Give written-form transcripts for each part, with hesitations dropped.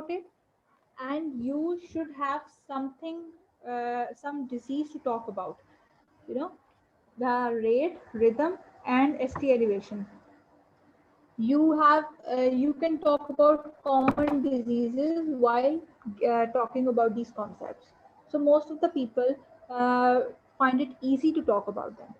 it, and you should have something, some disease to talk about. You know, the rate, rhythm, and ST elevation. You can talk about common diseases while talking about these concepts. So most of the people find it easy to talk about them.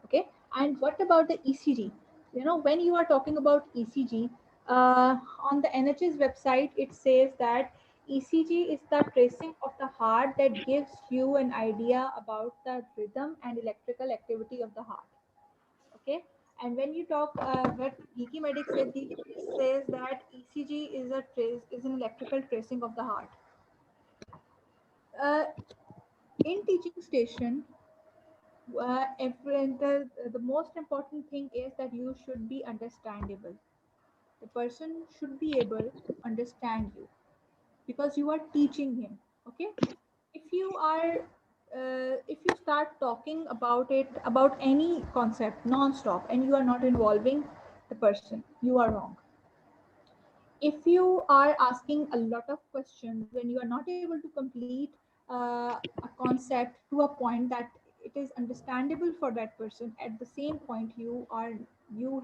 Okay, and what about the ECG? When you are talking about ECG, on the NHS website it says that ECG is the tracing of the heart that gives you an idea about the rhythm and electrical activity of the heart. Okay, and when you talk, what geeky medic says that ECG is an electrical tracing of the heart. uh, in teaching station, the most important thing is that you should be understandable. The person should be able to understand you because you are teaching him. Okay, if you are if you start talking about any concept non-stop and you are not involving the person, you are wrong. If you are asking a lot of questions when you are not able to complete a concept to a point that it is understandable for that person, at the same point you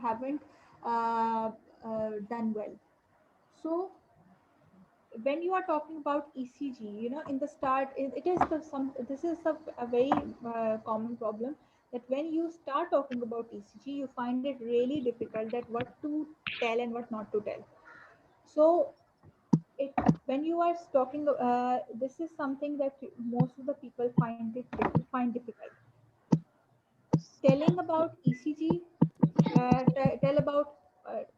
haven't done well. So when you are talking about ECG, in the start, it is this is a very common problem, that when you start talking about ECG, you find it really difficult that what to tell and what not to tell. So it when you are talking, this is something that most of the people find difficult. Telling about ECG, tell about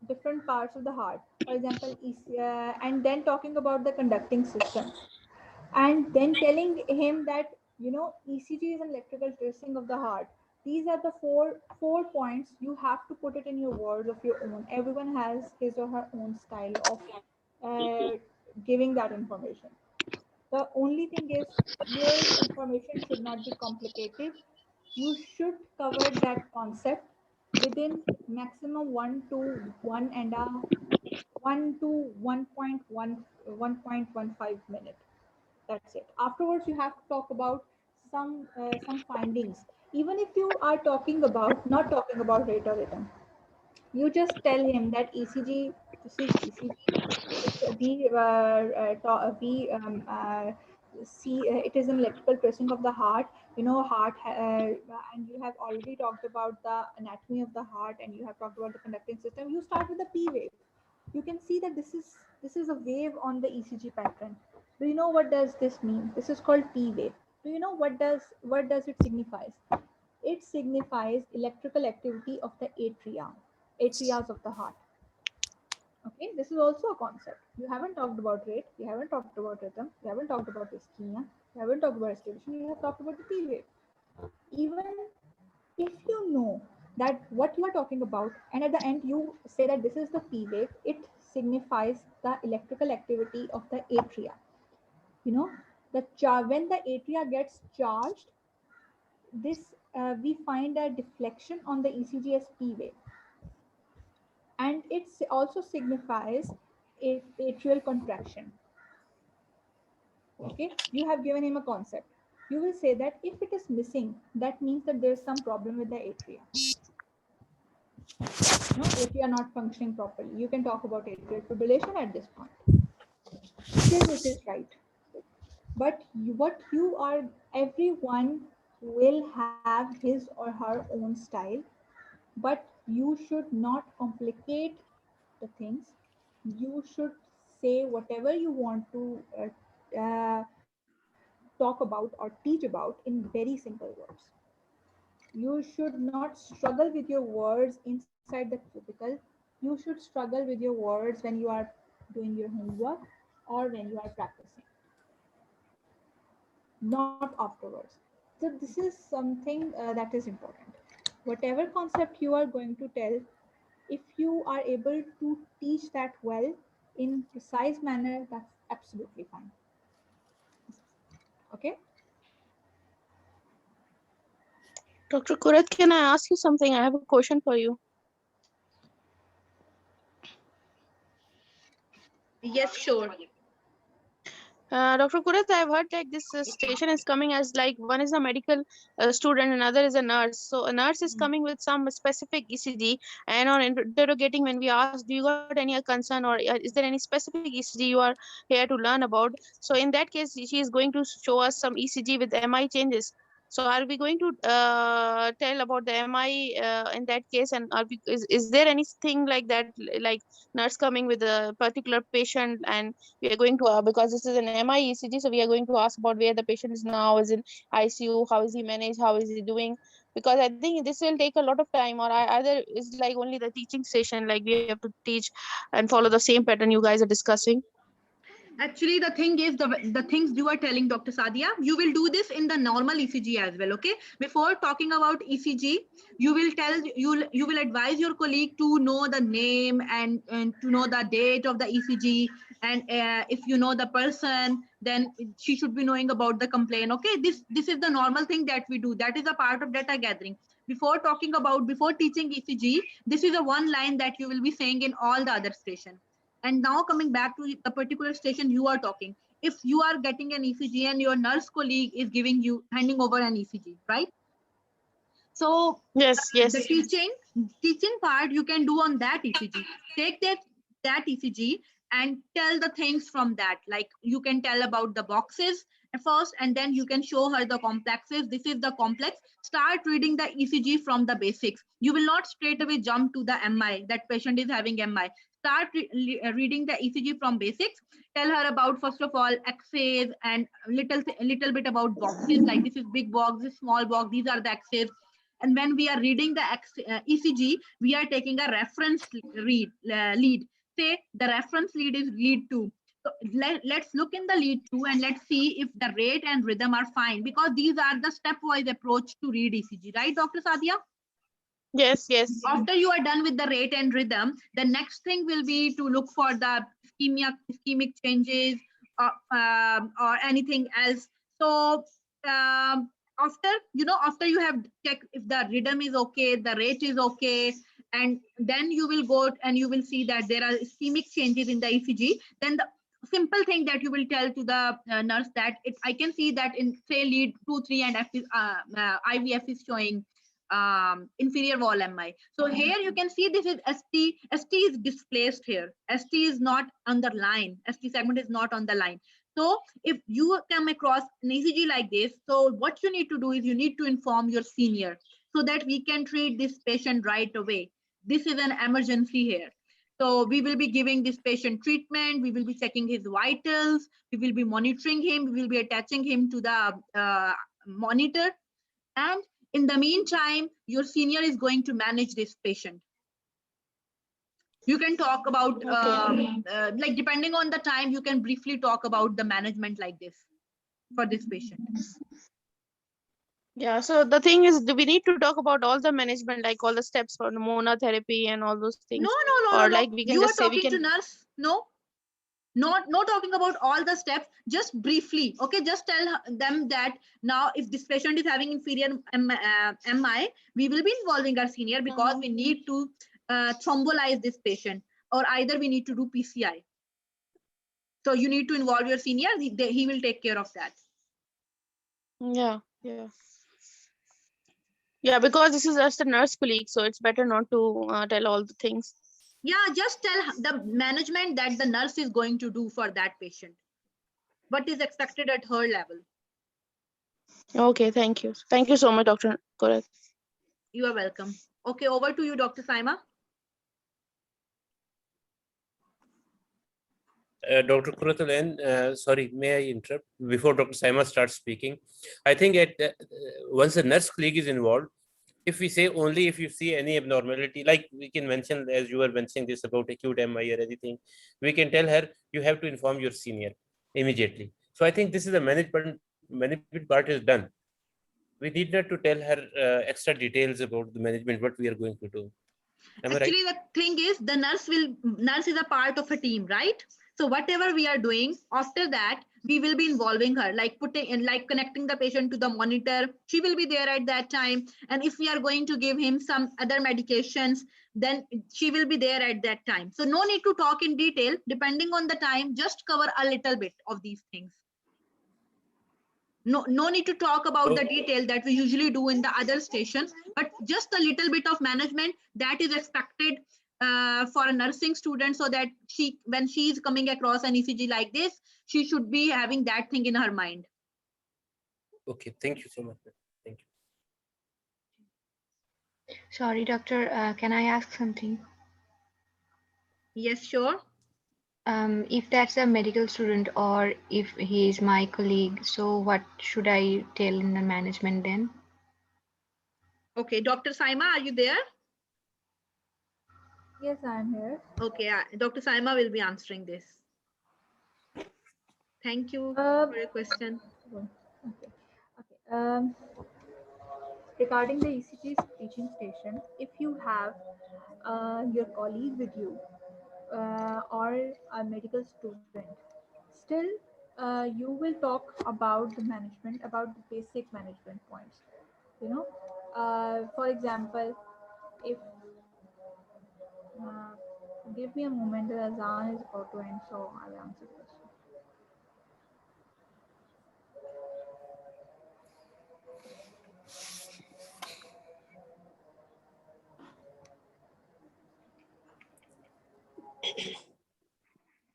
different parts of the heart, for example, and then talking about the conducting system, and then telling him that ECG is an electrical tracing of the heart. These are the four points. You have to put it in your words of your own. Everyone has his or her own style of uh, giving that information. The only thing is, your information should not be complicated. You should cover that concept within maximum 1 to 1.15 minute. That's it. Afterwards, you have to talk about some findings. Even if you are talking about not talking about rate or rhythm, you just tell him that ECG. This is ECG. We see it is an electrical tracing of the heart. And you have already talked about the anatomy of the heart, and you have talked about the conducting system. You start with the P wave. You can see that this is a wave on the ECG pattern. Do you know what does this mean? This is called P wave. Do you know what does it signifies? It signifies electrical activity of the atrias of the heart. Okay, this is also a concept. You haven't talked about rate, you haven't talked about rhythm, you haven't talked about ischemia, you haven't talked about restoration, you have talked about the P wave. Even if you know that what you are talking about, and at the end you say that this is the P wave, it signifies the electrical activity of the atria. You know, when the atria gets charged, this we find a deflection on the ECG as P wave, and it also signifies atrial contraction. Okay, you have given him a concept. You will say that if it is missing, that means that there is some problem with the atria. Atria not functioning properly. You can talk about atrial fibrillation at this point. Still, it is right. But what you are, everyone will have his or her own style, but you should not complicate the things. You should say whatever you want to talk about or teach about in very simple words. You should not struggle with your words inside the cubicle. You should struggle with your words when you are doing your homework or when you are practicing, not afterwards. So this is something that is important. Whatever concept you are going to tell, if you are able to teach that well in precise manner, that's absolutely fine. Okay. Dr. Kurat, can I ask you something? I have a question for you. Yes, sure. Dr. Kurat, I've heard like this station is coming as like one is a medical student, another is a nurse. So a nurse is coming with some specific ECG, and on interrogating when we ask, do you got any concern or is there any specific ECG you are here to learn about? So in that case, she is going to show us some ECG with MI changes. So are we going to tell about the MI in that case, and is there anything like that, like nurse coming with a particular patient and we are going to because this is an MI ECG, so we are going to ask about where the patient is now, is in ICU, how is he managed, how is he doing, because I think this will take a lot of time, or either it's like only the teaching session, like we have to teach and follow the same pattern you guys are discussing. Actually, the thing is, the things you are telling Dr. Sadia, you will do this in the normal ECG as well. Okay, before talking about ECG, you will tell you will advise your colleague to know the name and to know the date of the ECG, and if you know the person, then she should be knowing about the complaint. Okay, this is the normal thing that we do. That is a part of data gathering. Before teaching ECG, this is a one line that you will be saying in all the other stations. And now coming back to the particular station you are talking, if you are getting an ECG and your nurse colleague is handing over an ECG, right? So Yes, the yes. teaching part you can do on that ECG. Take that ECG and tell the things from that. Like you can tell about the boxes first, and then you can show her the complexes. This is the complex. Start reading the ECG from the basics. You will not straight away jump to the MI. That patient is having MI. Start reading the ECG from basics. Tell her about first of all axes and little bit about boxes. Like this is big box, this small box. These are the axes. And when we are reading the ECG, we are taking a reference lead. Say the reference lead is lead 2. So let's look in the lead 2 and let's see if the rate and rhythm are fine, because these are the stepwise approach to read ECG, right, Dr. Sadia? Yes, yes. After you are done with the rate and rhythm, the next thing will be to look for the ischemic changes or anything else. So after you have checked if the rhythm is okay, the rate is okay, and then you will go and you will see that there are ischemic changes in the ECG. Then the simple thing that you will tell to the nurse that I can see that in say lead 2, 3 and IVF is showing inferior wall MI. So here you can see this is ST. ST is displaced here. ST is not on the line. ST segment is not on the line. So if you come across an ECG like this, so what you need to do is you need to inform your senior so that we can treat this patient right away. This is an emergency here. So we will be giving this patient treatment. We will be checking his vitals. We will be monitoring him. We will be attaching him to the monitor. And in the meantime, your senior is going to manage this patient. You can talk about, like depending on the time, you can briefly talk about the management like this for this patient. Yeah, so the thing is, do we need to talk about all the management, like all the steps for Mona therapy and all those things? No. Or like we can You are just say we talking can. to nurse. No talking about all the steps, just briefly. Okay, just tell them that now if this patient is having inferior MI, we will be involving our senior because we need to thrombolize this patient, or either we need to do PCI. So you need to involve your senior. He will take care of that. Yeah. Yeah, because this is just a nurse colleague, so it's better not to tell all the things. Yeah, just tell the management that the nurse is going to do for that patient. What is expected at her level. Okay, thank you. Thank you so much, Dr. Kurat. You are welcome. Okay, over to you, Dr. Saima. Dr. Kuratalan, sorry, may I interrupt before Dr. Saima starts speaking? I think once a nurse colleague is involved, if we say only if you see any abnormality, like we can mention, as you were mentioning this about acute MI or anything, we can tell her you have to inform your senior immediately. So I think this is the management part is done. We need not to tell her extra details about the management, what we are going to do. Actually, the thing is, the nurse is a part of a team, right? So whatever we are doing after that, we will be involving her, like connecting the patient to the monitor. She will be there at that time. And if we are going to give him some other medications, then she will be there at that time. So no need to talk in detail. Depending on the time, just cover a little bit of these things. No need to talk about the detail that we usually do in the other stations, but just a little bit of management that is expected for a nursing student, so that when she is coming across an ECG like this, she should be having that thing in her mind. Okay, thank you so much. Thank you. Sorry, doctor, can I ask something? Yes, sure. If that's a medical student or if he is my colleague, so what should I tell in the management then? Okay, Dr. Saima, are you there? Yes, I'm here. Okay, Dr. Saima will be answering this. Thank you Uh, for your question. Okay. Okay. Regarding the ECG's teaching station, if you have your colleague with you or a medical student, still you will talk about the management, about the basic management points. You know, for example, if uh, give me a moment, the azan is about to end, so I'll answer the question.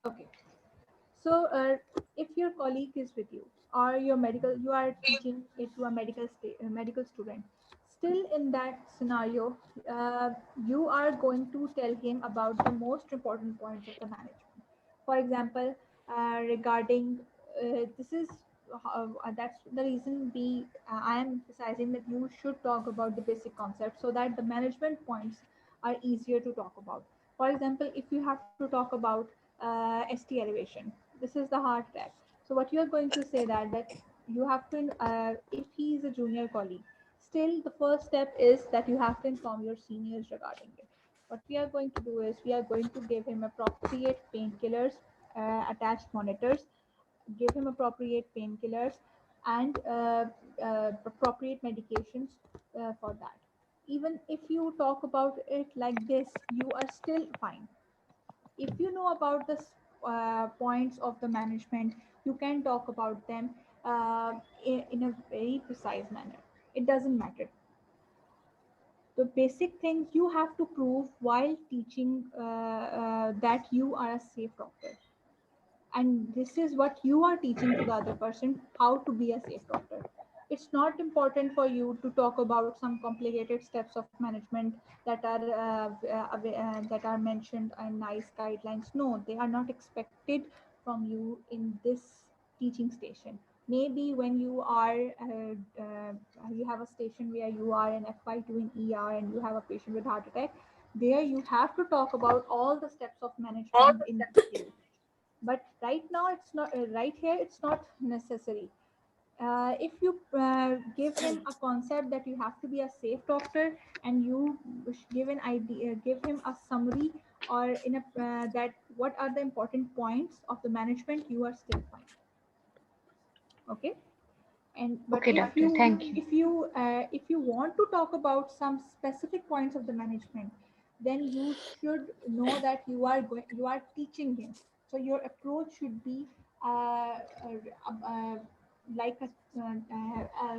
Okay. So, if your colleague is with you, or you are teaching it to a medical student, still in that scenario, you are going to tell him about the most important points of the management. For example, regarding this is that's the reason I am emphasizing that you should talk about the basic concepts so that the management points are easier to talk about. For example, if you have to talk about ST elevation, this is the heart attack. So what you are going to say that you have to if he is a junior colleague, still the first step is that you have to inform your seniors regarding it. What we are going to do is we are going to give him appropriate painkillers, attached monitors, give him appropriate painkillers and appropriate medications for that. Even if you talk about it like this, you are still fine. If you know about the points of the management, you can talk about them in a very precise manner. It doesn't matter. The basic things you have to prove while teaching that you are a safe doctor, and this is what you are teaching to the other person, how to be a safe doctor. It's not important for you to talk about some complicated steps of management that are mentioned in NICE guidelines. No, they are not expected from you in this teaching station. Maybe when you are you have a station where you are an FY2 in ER and you have a patient with heart attack, there you have to talk about all the steps of management in detail. But right now it's not right here, it's not necessary. If you give him a concept that you have to be a safe doctor, and you give an idea, give him a summary or in a that what are the important points of the management, you are still fine. Okay. And but Okay, doctor, thank you. if you want to talk about some specific points of the management, then you should know that you are teaching him. So your approach should be like a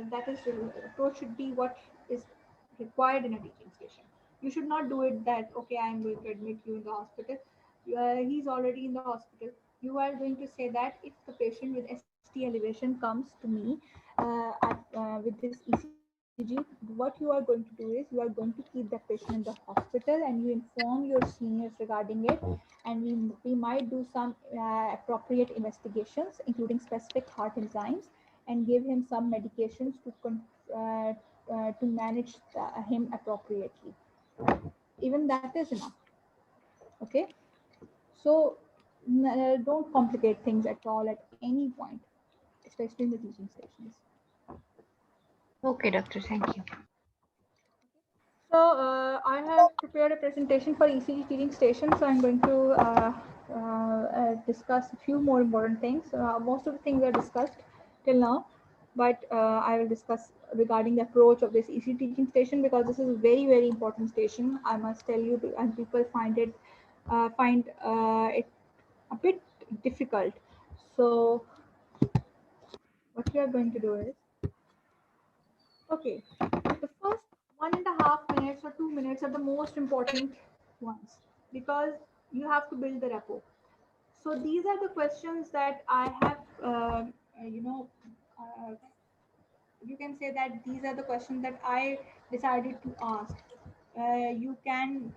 that is approach should be what is required in a teaching station. You should not do it that okay, I am going to admit you in the hospital. He's already in the hospital. You are going to say that if the patient with ST elevation comes to me with this ECG, what you are going to do is you are going to keep that patient in the hospital and you inform your seniors regarding it, and we might do some appropriate investigations, including specific heart enzymes, and give him some medications to manage him appropriately. Even that is enough. Okay, so don't complicate things at all at any point, especially in the teaching stations. Okay, doctor, thank you. So I have prepared a presentation for ECG teaching station. So I'm going to discuss a few more important things. Most of the things are discussed till now. but I will discuss regarding the approach of this EC teaching station, because this is a very, very important station. I must tell you, and people find it a bit difficult. So what we are going to do is, okay, the first 1.5 minutes or 2 minutes are the most important ones, because you have to build the rapport. So these are the questions that I have, you know, uh, you can say that these are the questions that I decided to ask. You can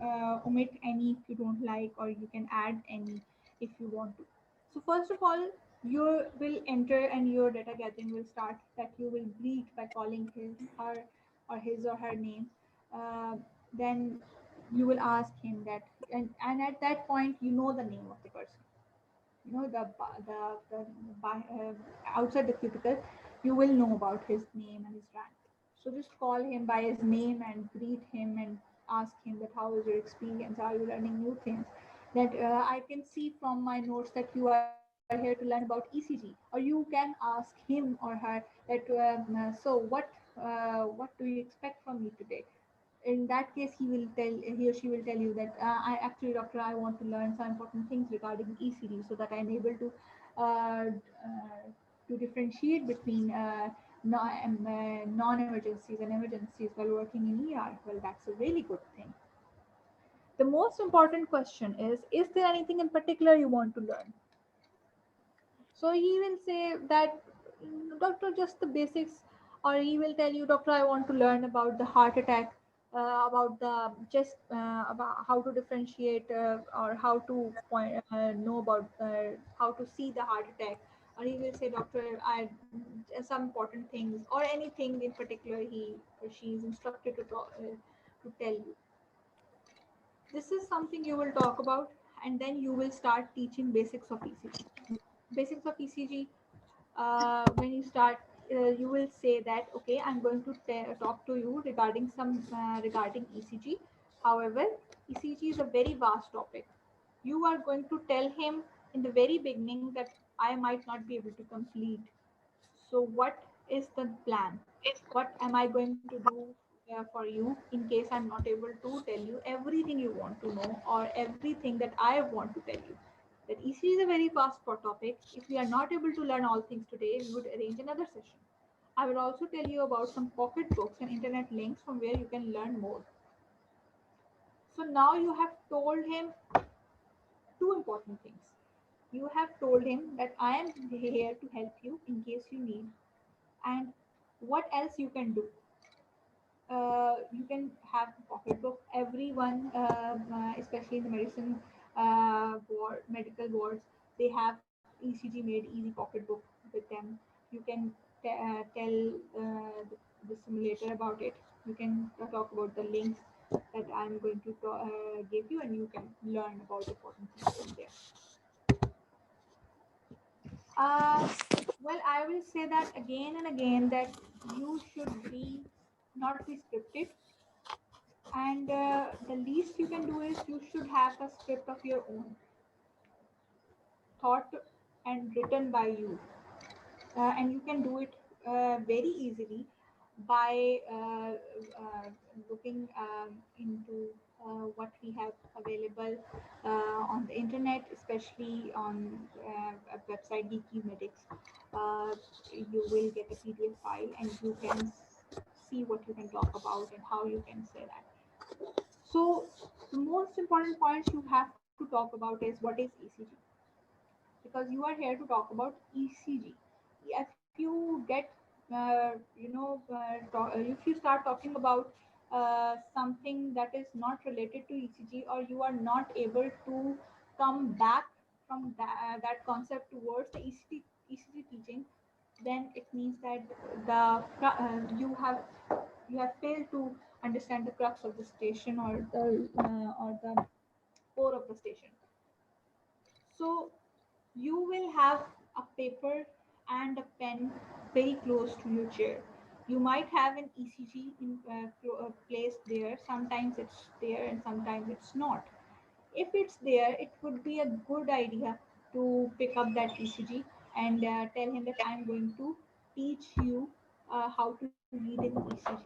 omit any if you don't like, or you can add any if you want to. So first of all, you will enter and your data gathering will start, that you will greet by calling his or her name. Then you will ask him that, and at that point you know the name of the person. You know outside the cubicle, you will know about his name and his rank. So just call him by his name and greet him and ask him that how is your experience, are you learning new things, that I can see from my notes that you are here to learn about ECG. Or you can ask him or her that so what do you expect from me today. In that case, he or she will tell you that I actually, doctor, I want to learn some important things regarding ECD, so that I'm able to differentiate between non-emergencies and emergencies while working in ER. Well, that's a really good thing. The most important question is there anything in particular you want to learn? So he will say that, doctor, just the basics. Or he will tell you, doctor, I want to learn about the heart attack, about the just about how to differentiate, or how to know about how to see the heart attack. Or he will say, doctor, I some important things, or anything in particular he or she is instructed to tell you. This is something you will talk about, and then you will start teaching basics of ECG. Basics of ECG, when you start, you will say that, okay, I'm going to talk to you regarding regarding ECG. However, ECG is a very vast topic. You are going to tell him in the very beginning that I might not be able to complete. So what is the plan? What am I going to do for you in case I'm not able to tell you everything you want to know, or everything that I want to tell you? That ECG is a very vast topic. If we are not able to learn all things today, we would arrange another session. I will also tell you about some pocket books and internet links from where you can learn more. So now you have told him two important things. You have told him that I am here to help you in case you need. And what else you can do? You can have a pocketbook. Everyone, especially in the medicine medical wards, they have ECG made easy pocketbook with them. You can tell the simulator about it. You can talk about the links that I'm going to give you, and you can learn about important things from there. Uh, well, I will say that again and again, that you should be not be scripted, and the least you can do is you should have a script of your own, thought and written by you, and you can do it very easily by looking into what we have available on the internet, especially on a website Geeky Medics. You will get a PDF file, and you can see what you can talk about and how you can say that. So the most important points you have to talk about is what is ECG, because you are here to talk about ECG. If you get, if you start talking about something that is not related to ECG, or you are not able to come back from that concept towards the ECG teaching, then it means that you have failed to understand the crux of the station, or the core of the station. So you will have a paper and a pen very close to your chair. You might have an ECG placed there. Sometimes it's there and sometimes it's not. If it's there, it would be a good idea to pick up that ECG and tell him that I'm going to teach you how to read an ECG.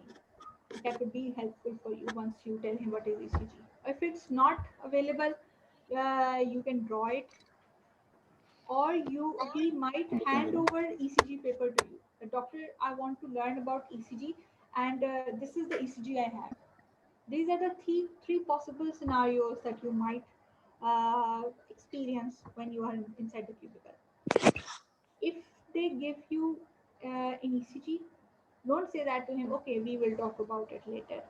That would be helpful for you once you tell him what is ECG. If it's not available, you can draw it, or he might hand over ECG paper to you. The doctor, I want to learn about ECG, and this is the ECG I have. These are the three possible scenarios that you might experience when you are inside the cubicle. If they give you an ECG, don't say that to him, okay, we will talk about it later.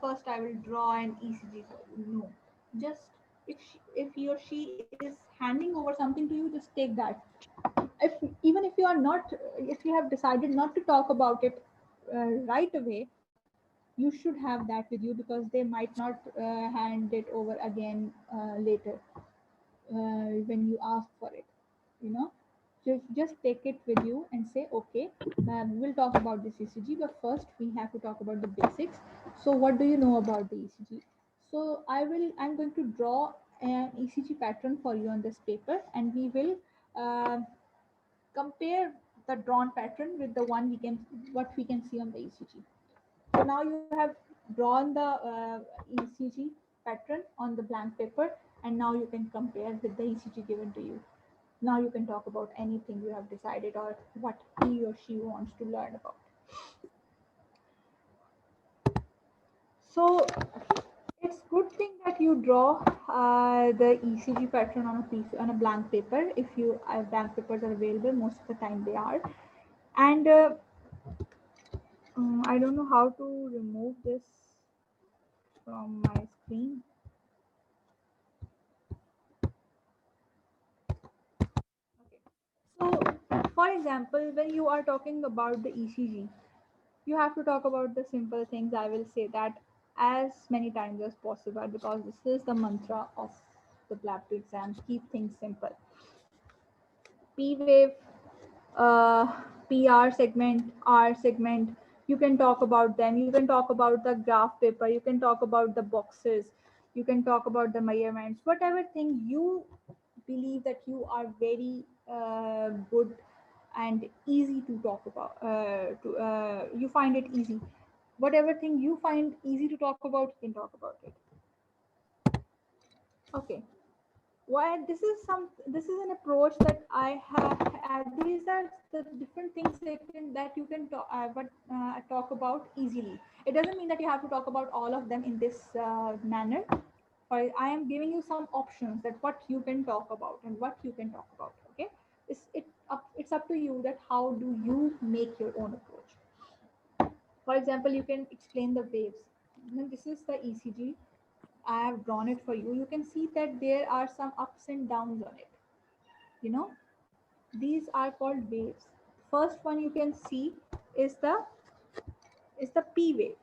First I will draw an ECG for you. No. Just if he or she is handing over something to you, just take that. Even if you are not, if you have decided not to talk about it right away, you should have that with you, because they might not hand it over again later when you ask for it, you know. Just take it with you and say, okay, we'll talk about this ECG, but first we have to talk about the basics. So what do you know about the ECG? So I'm going to draw an ECG pattern for you on this paper, and we will compare the drawn pattern with the one what we can see on the ECG. So now you have drawn the ECG pattern on the blank paper, and now you can compare with the ECG given to you. Now you can talk about anything you have decided, or what he or she wants to learn about. So it's good thing that you draw the ECG pattern on a blank paper. If you blank papers are available, most of the time they are. And I don't know how to remove this from my screen. So, for example, when you are talking about the ECG, you have to talk about the simple things. I will say that as many times as possible, because this is the mantra of the Lab 2 exams. Keep things simple. P wave, PR segment, R segment, you can talk about them. You can talk about the graph paper. You can talk about the boxes. You can talk about the measurements. Whatever thing you believe that you are very good and easy to talk about, you find it easy. Whatever thing you find easy to talk about, you can talk about it. Okay. Why this is an approach that I have. These are the different things that you can talk about easily. It doesn't mean that you have to talk about all of them in this manner. Or I am giving you some options that what you can talk about and what you can talk about. Okay, it's up to you that how do you make your own approach. For example, you can explain the waves. This is the ECG. I have drawn it for you. You can see that there are some ups and downs on it. You know, these are called waves. First one you can see is the P wave.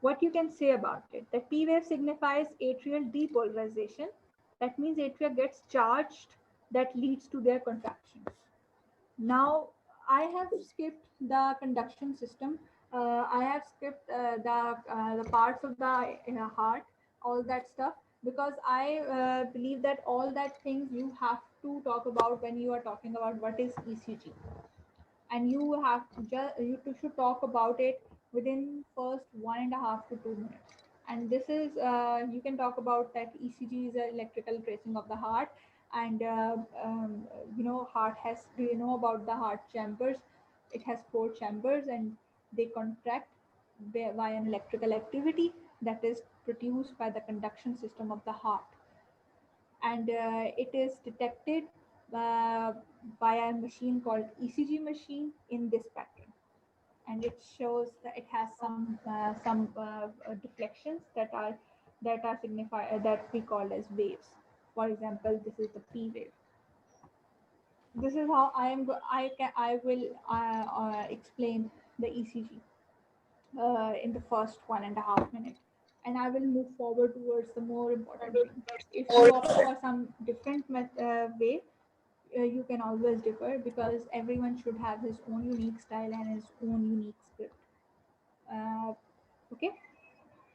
What you can say about it? The P wave signifies atrial depolarization. That means atria gets charged, that leads to their contraction. Now, I have skipped the conduction system. I have skipped the parts of the heart, all that stuff, because I believe that all that things you have to talk about when you are talking about what is ECG, and you have should talk about it within first 1.5 to 2 minutes. And this is you can talk about that ECG is an electrical tracing of the heart, and heart has, do you know about the heart chambers? It has 4 chambers, and they contract by an electrical activity that is produced by the conduction system of the heart, and it is detected uh, by a machine called ECG machine in this pattern, and it shows that it has some deflections that are signified that we call as waves. For example, this is the P wave. This is how I will explain the ECG in the first 1.5 minutes, and I will move forward towards the more important thing. If you opt for some different way, you can always differ, because everyone should have his own unique style and his own unique script. Okay,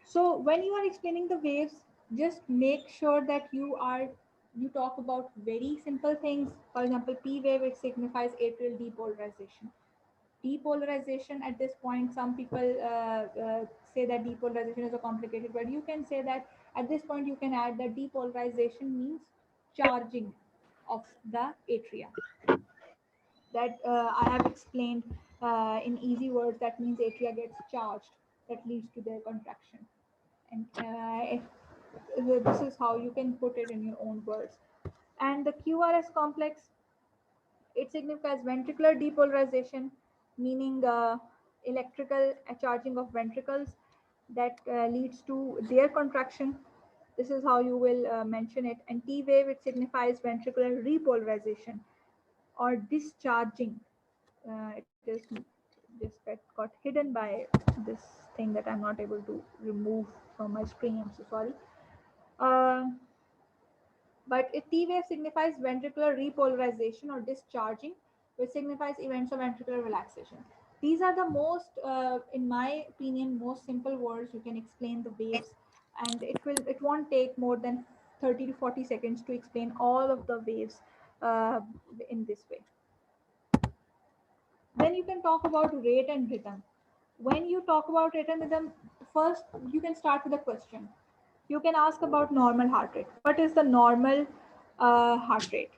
so when you are explaining the waves, just make sure that you talk about very simple things. For example, P wave, it signifies atrial depolarization. Depolarization at this point, some people say that depolarization is a complicated word. You can say that at this point you can add that depolarization means charging of the atria. That I have explained in easy words. That means atria gets charged. That leads to their contraction. And this is how you can put it in your own words. And the QRS complex, it signifies ventricular depolarization, meaning electrical charging of ventricles that leads to their contraction. This is how you will mention it. And T wave, it signifies ventricular repolarization or discharging. It is just got hidden by this thing that I'm not able to remove from my screen. I'm so sorry. But T wave signifies ventricular repolarization or discharging, which signifies events of ventricular relaxation. These are the most, in my opinion, most simple words you can explain the waves, and it won't take more than 30 to 40 seconds to explain all of the waves in this way. Then you can talk about rate and rhythm. When you talk about rate and rhythm, first you can start with a question. You can ask about normal heart rate. What is the normal heart rate?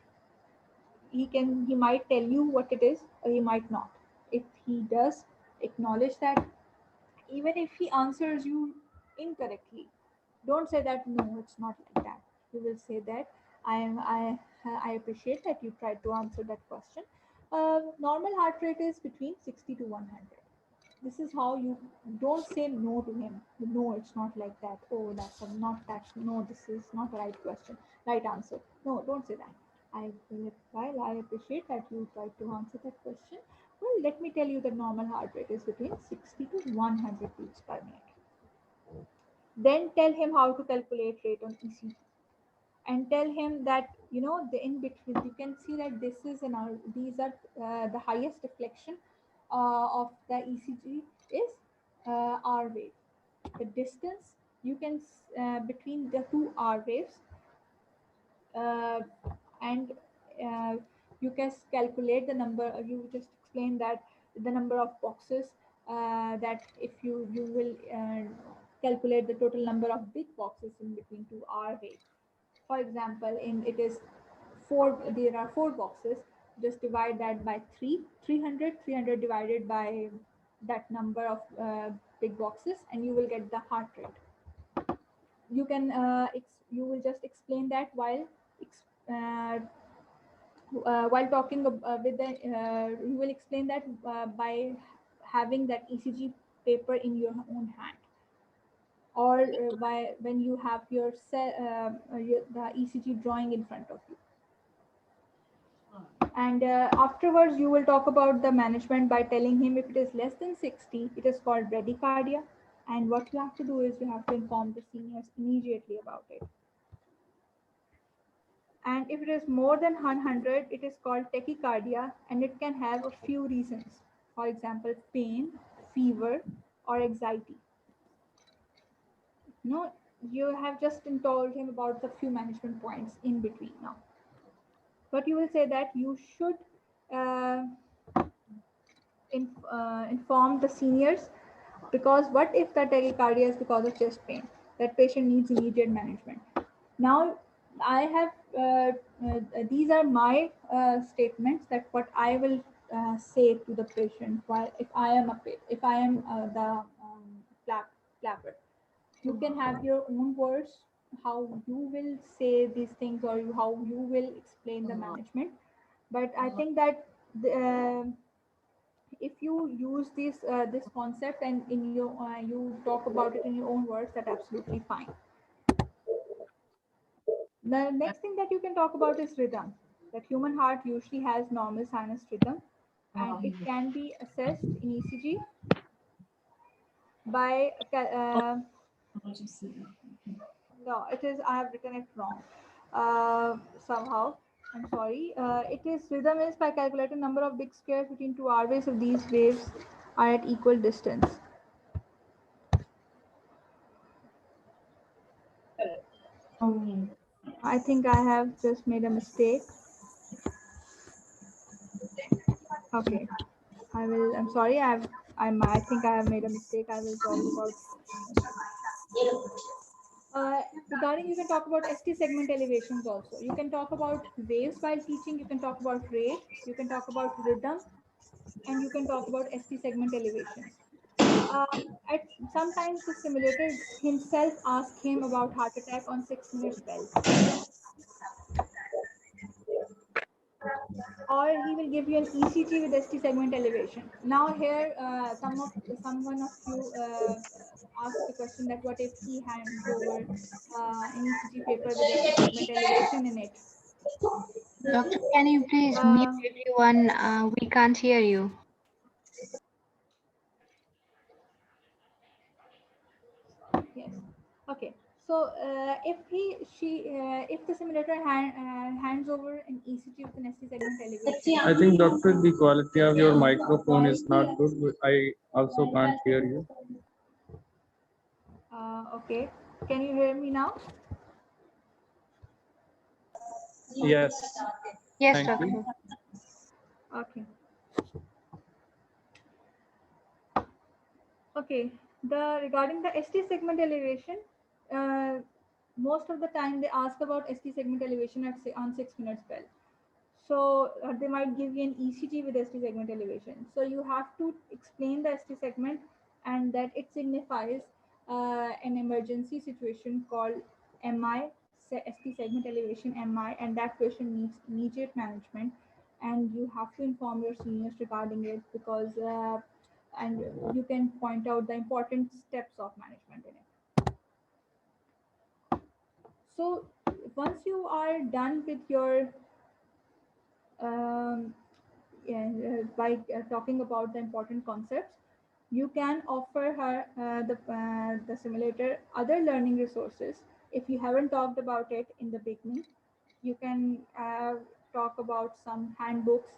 He might tell you what it is, or he might not. If he does, acknowledge that. Even if he answers you incorrectly, don't say that no, it's not like that. You will say that I appreciate that you tried to answer that question. Normal heart rate is between 60 to 100. This is how you don't say no to him. No, it's not like that. Oh, that's not that. No, this is not the right question, right answer. No, don't say that. I will, while I appreciate that you tried to answer that question, well, let me tell you the normal heart rate is between 60 to 100 beats per minute. Then tell him how to calculate rate on ECG, and tell him that the in between you can see that this is these are the highest deflection of the ECG is R wave. The distance you can between the two R waves, uh, and you can calculate the number. You just explain that the number of boxes that if you will calculate the total number of big boxes in between two R waves. For example, in it is four. There are four boxes. Just divide that by 300 divided by that number of big boxes, and you will get the heart rate. You can you will just explain that while talking with the you will explain that by having that ECG paper in your own hand, or by when you have the ECG drawing in front of you. And afterwards, you will talk about the management by telling him if it is less than 60, it is called bradycardia. And what you have to do is you have to inform the seniors immediately about it. And if it is more than 100, it is called tachycardia, and it can have a few reasons. For example, pain, fever, or anxiety. You have just told him about the few management points in between now. But you will say that you should inform the seniors, because what if the tachycardia is because of chest pain? That patient needs immediate management. Now, I have these are my statements that what I will say to the patient while if I am the flapper. You can have your own words how you will say these things, or how you will explain the management. But I think that if you use this concept and in your you talk about it in your own words, that's absolutely fine. The next thing that you can talk about is rhythm. That human heart usually has normal sinus rhythm, and it can be assessed in ECG by no, it is, I have written it wrong somehow. I'm sorry. It is rhythm is by calculating number of big squares between two R waves if these waves are at equal distance. I think I have just made a mistake. Okay. I'm sorry. I think I have made a mistake. I will talk about. Regarding, you can talk about ST segment elevations also. You can talk about waves while teaching. You can talk about rate. You can talk about rhythm, and you can talk about ST segment elevations. At sometimes the simulator himself asks him about heart attack on 6-minute bell, or he will give you an ECG with ST segment elevation. Now here, someone of you asked the question that what if he hands over an ECG paper with ST segment elevation in it? Doctor, can you please mute Uh, everyone? We can't hear you. yes. Okay. So if the simulator hands over an ECG with an ST segment elevation, I think, doctor, the quality of your microphone is not good. I also can't hear you. okay. Can you hear me now? Yes. Yes, Thank doctor. you. Okay. Okay. Regarding the ST segment elevation, uh, most of the time they ask about ST segment elevation at on 6 minutes bell. So they might give you an ECG with ST segment elevation. So you have to explain the ST segment and that it signifies an emergency situation called MI, ST segment elevation MI, and that patient needs immediate management. And you have to inform your seniors regarding it because, and you can point out the important steps of management in it. So once you are done with your um, by talking about the important concepts, you can offer her the simulator other learning resources. If you haven't talked about it in the beginning, you can talk about some handbooks,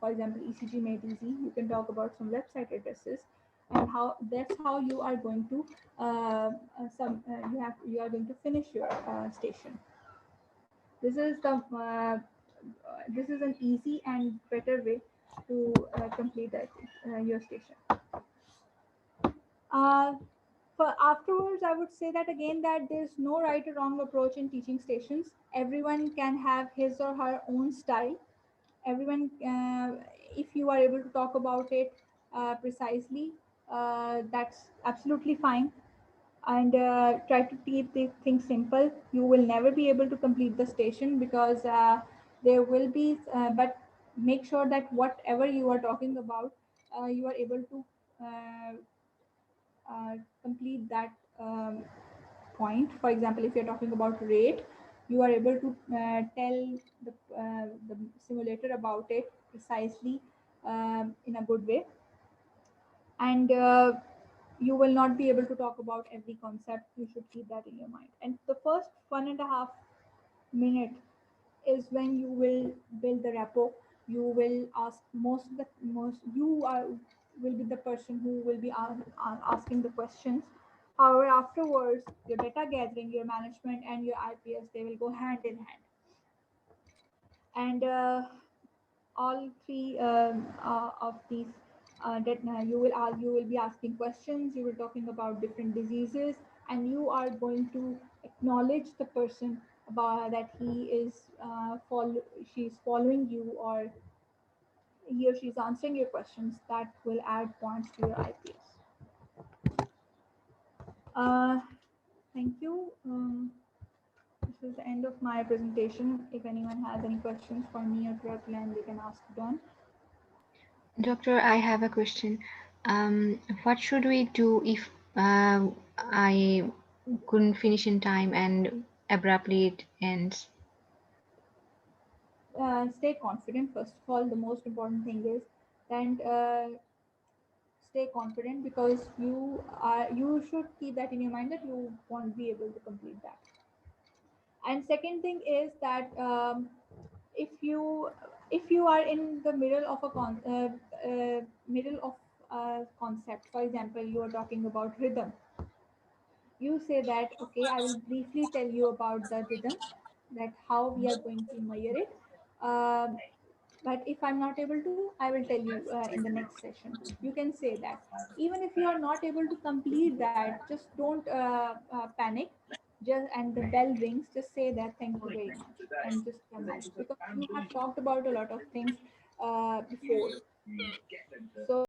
for example, ECG Made Easy. You can talk about some website addresses, and how that's how you are going to you are going to finish your station. This is this is an easy and better way to complete that your station. Uh, for afterwards, I would say that again that there's no right or wrong approach in teaching stations. Everyone can have his or her own style. Everyone, if you are able to talk about it precisely, that's absolutely fine. And try to keep the things simple. You will never be able to complete the station because there will be, but make sure that whatever you are talking about, you are able to uh, complete that point. For example, if you're talking about rate, you are able to tell the simulator about it precisely in a good way. And you will not be able to talk about every concept. You should keep that in your mind. And the first 1.5 minute is when you will build the rapport. You will ask most you are will be the person who will be asking the questions. However, afterwards, your data gathering, your management, and your IPS, they will go hand in hand. And all three of these that you will be asking questions. You will talking about different diseases, and you are going to acknowledge the person about that he is she's following you, or he or she is answering your questions. That will add points to your IPS. uh, thank you. This is the end of my presentation. If anyone has any questions for me or Glen, they can ask Don. Doctor, I have a question. What should we do if I couldn't finish in time and abruptly it ends? Stay confident. First of all, the most important thing is that stay confident, because you should keep that in your mind that you won't be able to complete that. And second thing is that if you are in the middle of middle of a concept, for example, you are talking about rhythm. You say that, okay, I will briefly tell you about the rhythm, that how we are going to measure it. Um But if I'm not able to, I will tell you in the next session. You can say that. Even if you are not able to complete that, just don't panic. Just and the bell rings, just say that thank you very much and just come out, because you have talked about a lot of things before. So